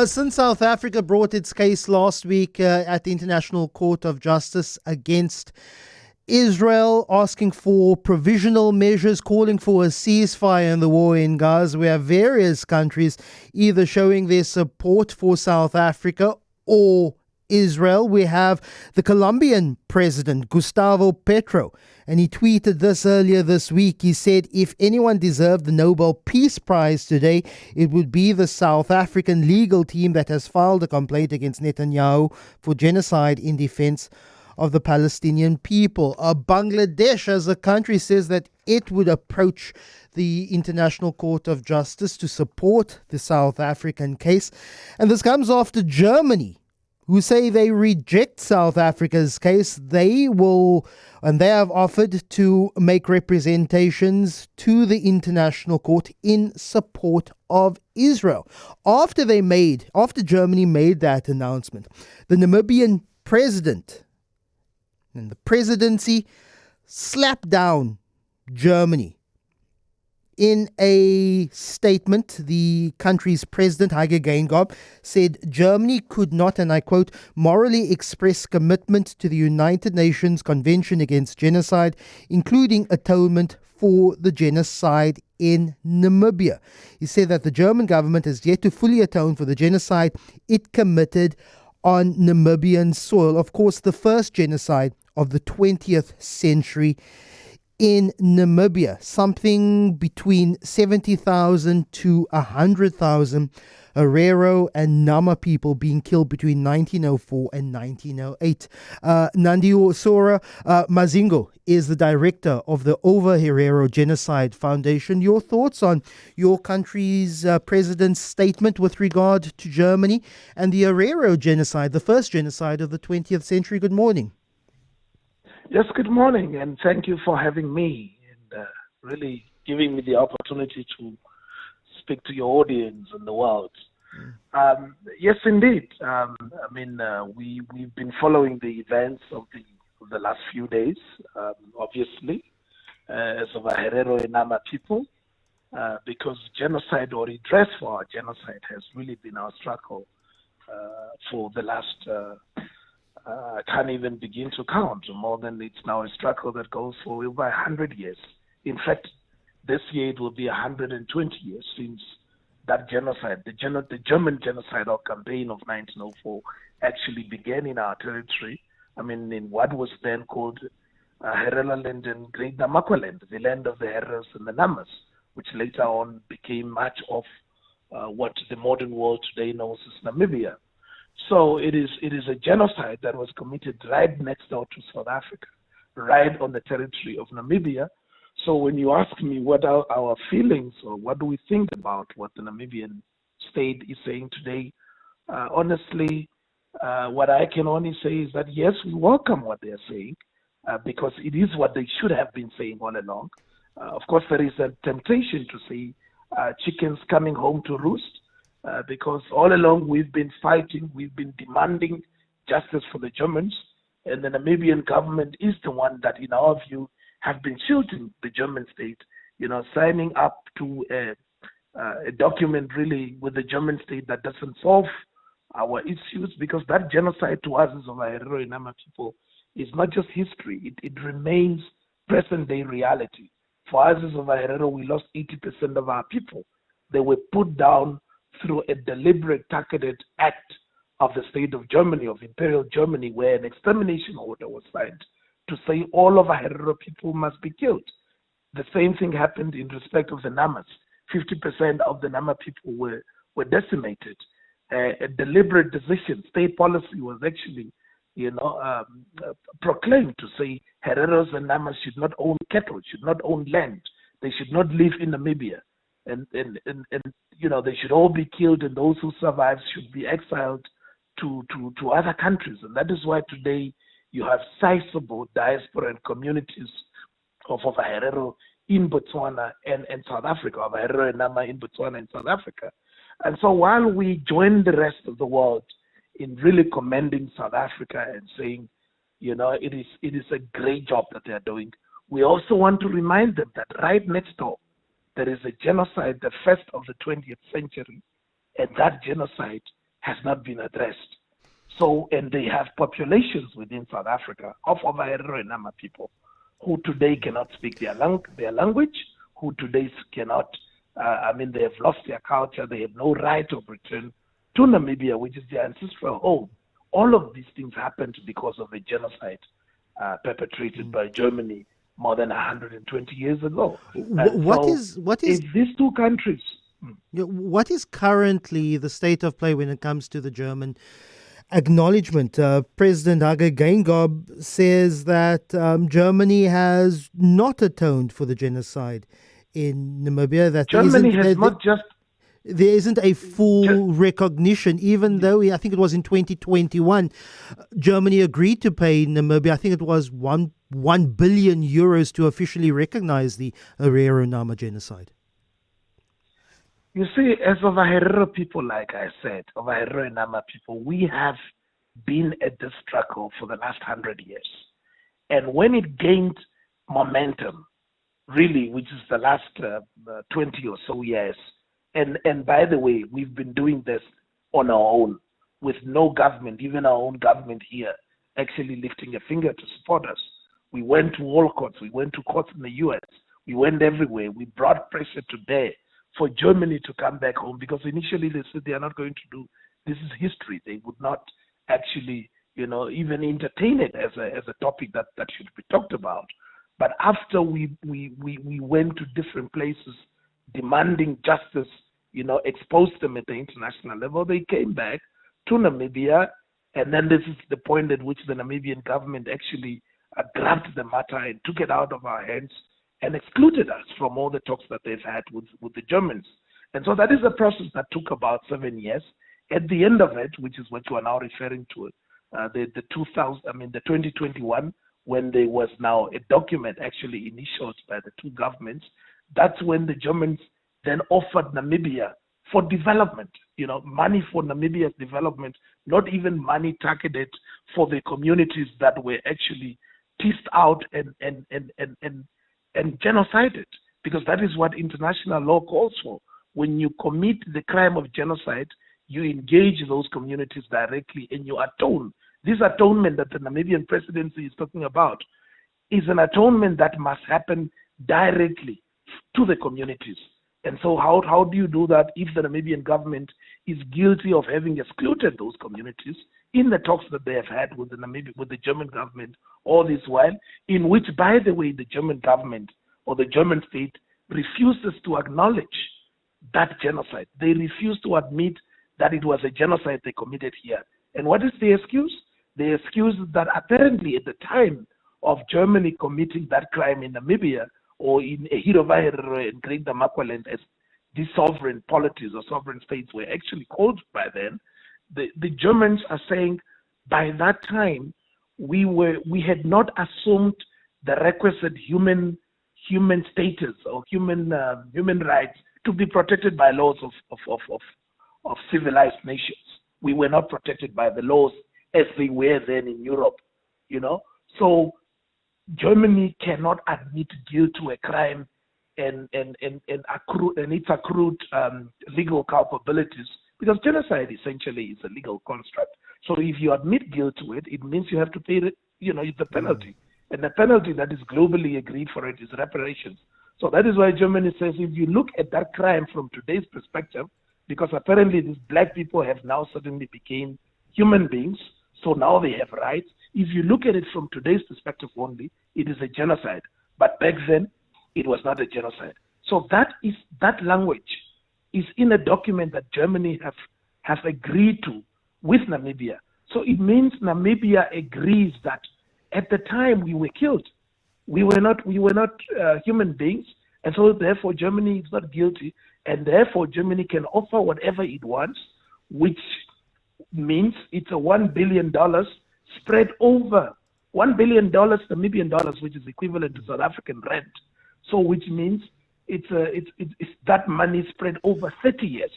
Since South Africa brought its case last week at the International Court of Justice against Israel, asking for provisional measures, calling for a ceasefire in the war in Gaza, we have various countries either showing their support for South Africa or Israel. We have the Colombian president, Gustavo Petro, and he tweeted this earlier this week. He said, if anyone deserved the Nobel Peace Prize today, it would be the South African legal team that has filed a complaint against Netanyahu for genocide in defense of the Palestinian people. Bangladesh as a country says that it would approach the International Court of Justice to support the South African case. And this comes after Germany, who say they reject South Africa's case. They have offered to make representations to the International Court in support of Israel. After Germany made that announcement, the Namibian president and the presidency slapped down Germany. In a statement, the country's president, Hage Geingob, said Germany could not, and I quote, morally express commitment to the United Nations Convention Against Genocide, including atonement for the genocide in Namibia. He said that the German government has yet to fully atone for the genocide it committed on Namibian soil. Of course, the first genocide of the 20th century in Namibia. Something between 70,000 to 100,000 Herero and Nama people being killed between 1904 and 1908. Nandiuasora Mazeingo is the director of the Ovaherero Genocide Foundation. Your thoughts on your country's president's statement with regard to Germany and the Herero genocide, the first genocide of the 20th century? Good morning. Yes, good morning, and thank you for having me and really giving me the opportunity to speak to your audience and the world. Yes, indeed. We've been following the events of the last few days, obviously, as of Herero and Nama people, because genocide or redress for our genocide has really been our struggle for the last I can't even begin to count. More than it's now a struggle that goes for over 100 years. In fact, this year it will be 120 years since that genocide, the German genocidal campaign of 1904, actually began in our territory. In what was then called Herero land and Great Namaqualand, the land of the Hereros and the Namas, which later on became much of what the modern world today knows as Namibia. So it is a genocide that was committed right next door to South Africa, right on the territory of Namibia. So when you ask me what are our feelings or what do we think about what the Namibian state is saying today, honestly, what I can only say is that yes, we welcome what they're saying because it is what they should have been saying all along. Of course, there is a temptation to say chickens coming home to roost. Because all along we've been fighting, we've been demanding justice for the Germans, and the Namibian government is the one that, in our view, have been shielding the German state, signing up to a document really with the German state that doesn't solve our issues, because that genocide to us as of Herero and Nama people is not just history, it remains present-day reality. For us as of Herero, we lost 80% of our people. They were put down through a deliberate, targeted act of the state of Germany, of Imperial Germany, where an extermination order was signed to say all of our Herero people must be killed. The same thing happened in respect of the Namas. 50% of the Nama people were decimated. A deliberate decision, state policy was actually, proclaimed to say Hereros and Namas should not own cattle, should not own land. They should not live in Namibia. And they should all be killed, and those who survive should be exiled to other countries. And that is why today you have sizable diaspora and communities of Ovaherero in Botswana and South Africa, Ovaherero and Nama in Botswana and South Africa. And so while we join the rest of the world in really commending South Africa and saying, it is a great job that they are doing, we also want to remind them that right next door, there is a genocide, the first of the 20th century, and that genocide has not been addressed. So, and they have populations within South Africa of Ovaherero and Nama people who today cannot speak their language, who today cannot, they have lost their culture, they have no right of return to Namibia, which is their ancestral home. All of these things happened because of a genocide perpetrated by Germany more than 120 years ago. What is these two countries? What is currently the state of play when it comes to the German acknowledgement? President Hage Geingob says that Germany has not atoned for the genocide in Namibia. That Germany has not just... There isn't a full recognition, even though I think it was in 2021, Germany agreed to pay Namibia, I think it was 1 billion euros to officially recognize the Herero and Nama genocide. You see, as Ovaherero people, like I said, Ovaherero and Nama people, we have been at this struggle for the last 100 years. And when it gained momentum, really, which is the last 20 or so years, and by the way, we've been doing this on our own, with no government, even our own government here, actually lifting a finger to support us. We went to all courts, we went to courts in the US, we went everywhere, we brought pressure to bear for Germany to come back home, because initially they said they are not going to do, this is history. They would not actually, even entertain it as a topic that should be talked about. But after we went to different places demanding justice, exposed them at the international level, they came back to Namibia, and then this is the point at which the Namibian government actually grabbed the matter and took it out of our hands and excluded us from all the talks that they've had with the Germans. And so that is a process that took about 7 years. At the end of it, which is what you are now referring to, the 2021, when there was now a document actually initiated by the two governments, that's when the Germans then offered Namibia for development, money for Namibia's development, not even money targeted for the communities that were actually teased out and genocided, because that is what international law calls for. When you commit the crime of genocide, you engage those communities directly and you atone. This atonement that the Namibian presidency is talking about is an atonement that must happen directly to the communities. And so how do you do that if the Namibian government is guilty of having excluded those communities in the talks that they have had with the German government all this while, in which, by the way, the German government or the German state refuses to acknowledge that genocide. They refuse to admit that it was a genocide they committed here. And what is the excuse? The excuse is that apparently at the time of Germany committing that crime in Namibia, or in Ovaherero and Great Namakwaland, as these sovereign polities or sovereign states were actually called by then, the Germans are saying by that time we had not assumed the requisite human status or human rights to be protected by laws of civilized nations. We were not protected by the laws as they were then in Europe, So Germany cannot admit guilt to a crime and its accrued legal culpabilities, because genocide essentially is a legal construct. So if you admit guilt to it, it means you have to pay the penalty. And the penalty that is globally agreed for it is reparations. So that is why Germany says, if you look at that crime from today's perspective, because apparently these black people have now suddenly become human beings, so now they have rights. If you look at it from today's perspective only, it is a genocide. But back then, it was not a genocide. So that language is in a document that Germany have agreed to with Namibia. So it means Namibia agrees that at the time we were killed, we were not human beings, and so therefore Germany is not guilty, and therefore Germany can offer whatever it wants, which means it's a $1 billion spread over $1 billion Namibian dollars, which is equivalent to South African rent. So which means it's that money spread over 30 years.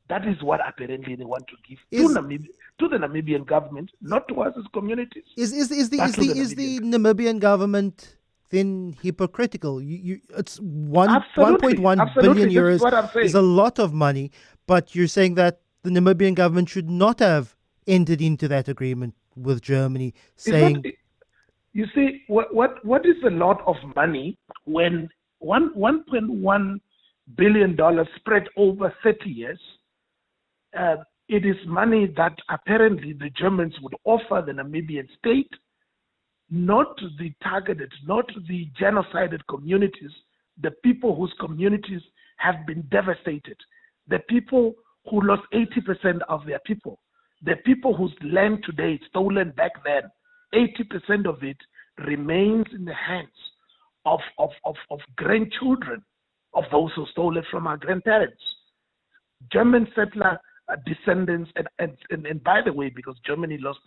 That is what apparently they want to give to the Namibian government, not to us as communities. Is the Namibian government then hypocritical? It's 1.1 billion euros is a lot of money, but you're saying that the Namibian government should not have entered into that agreement with Germany, saying... You see, what is a lot of money when $1.1 billion spread over 30 years? It is money that apparently the Germans would offer the Namibian state, not the targeted, not the genocided communities, the people whose communities have been devastated, the people who lost 80% of their people, the people whose land today is stolen back then. 80% of it remains in the hands of grandchildren of those who stole it from our grandparents. German settler descendants, and by the way, because Germany lost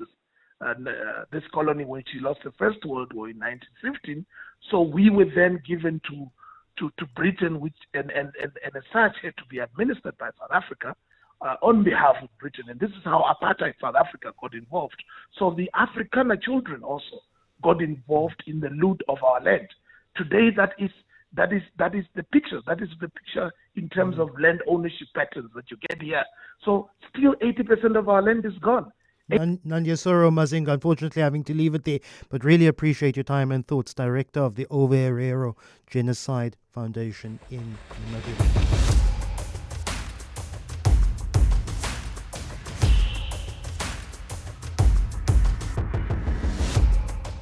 this colony when she lost the First World War in 1915, so we were then given to Britain, which and as such had to be administered by South Africa on behalf of Britain, and this is how apartheid South Africa got involved. So the Afrikaner children also got involved in the loot of our land. Today, that is the picture. That is the picture in terms of land ownership patterns that you get here. So still 80% of our land is gone. Nandiuasora Mazeingo, unfortunately having to leave it there, but really appreciate your time and thoughts. Director of the Ovaherero Genocide Foundation in Namibia.